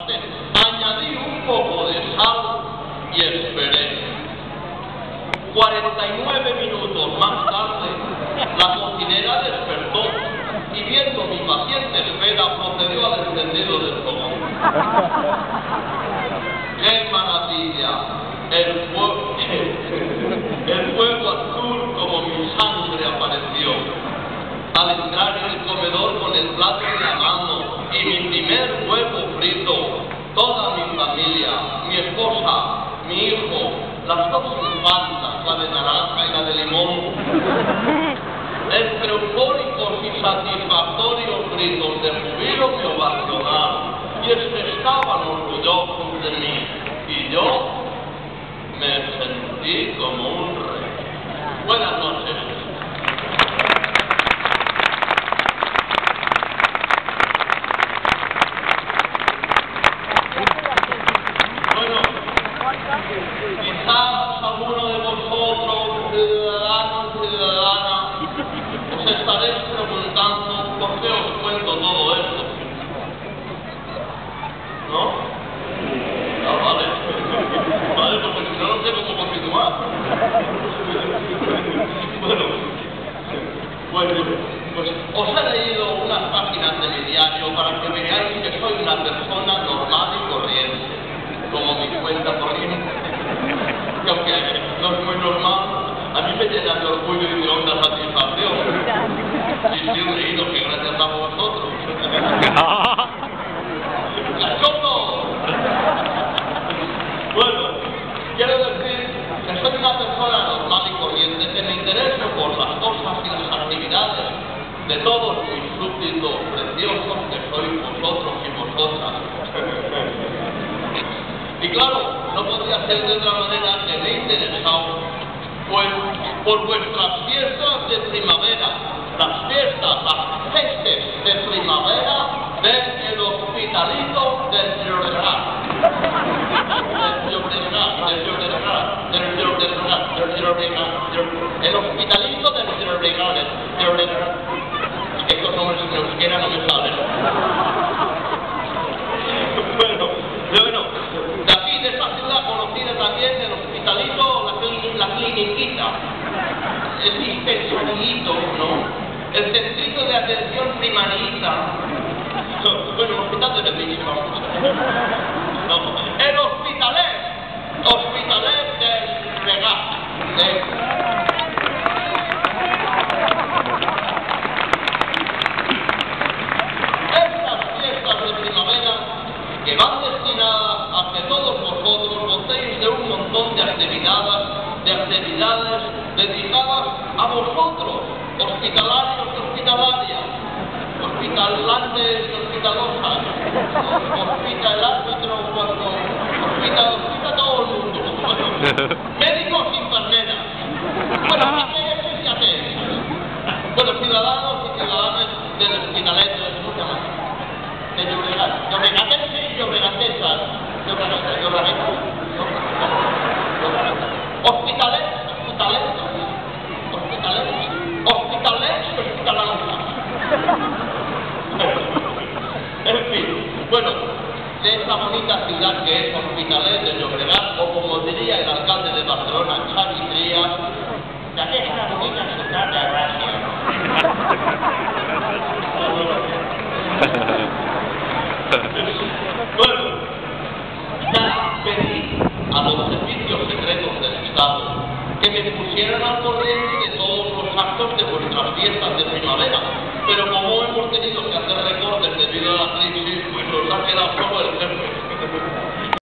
Añadí un poco de sal y esperé. 49 minutos más tarde, la cocinera despertó y viendo mi paciente espera procedió al encendido del fogón. ¡Qué maravilla! El fuego azul como mi sangre apareció. Al entrar en el comedor con el plato en la mano y mi primer huevo frito, toda mi familia, mi esposa, mi hijo, las dos infantas, la de naranja y la de limón, entre eufóricos y satisfactorios gritos de jubilo me ovacionaron y es que estaban orgullosos de mí y yo me sentí como un rey. Buenas noches. Quizás alguno de vosotros, ciudadanos y ciudadanas, os estaréis preguntando por qué os cuento todo esto. ¿No? Ah, vale. Vale, porque si no, no sé cómo continuar. Bueno, pues os he leído unas páginas de mi diario para que veáis que soy una persona normal y corriente, como mi cuenta corriente. Que aunque no es muy normal, a mí me llena de orgullo y de honda satisfacción. Y sí he leído que gracias a vosotros. ¡Cachondo! Bueno, quiero decir que soy una persona normal y corriente, que me intereso por las cosas y las actividades de todos mis súbditos preciosos que sois vosotros y vosotras. Y claro, no podría ser de otra manera que me he interesado pues, por vuestras fiestas de primavera, las fiestas, las festes de primavera del Hospitalito del Llobregat. El Hospitalito del Llobregat. Estos nombres en euskera no me salen. Bueno, de aquí, de esta ciudad conocida también, el Hospitalito, la cliniquita, el dispensarito, ¿no? El centrito de atención primarista. Bueno, el hospital de Belvín, vamos. No, el Hospitalet del Regat. Estas fiestas de primavera que van destinadas a que todos vosotros gocéis de un montón de actividades dedicadas a vosotros, hospitalarios y hospitalarias, hospitalantes y hospitalosas, hospita el árbitro cuando hospita todo el mundo, médicos y enfermeras, bueno, ATS y ATS, bueno, ciudadanos y ciudadanas del Hospitalet, ¿cómo se llama? De Llobregat, llobregatense y llobregatesas, hospitalanzas. En fin, bueno, de esta bonita ciudad que es Hospitalet de Llobregat, o como diría el alcalde de Barcelona, Xavi Trias, de aquesta bonita ciutat de Gràcia. Bueno, ya pedí a los servicios secretos del Estado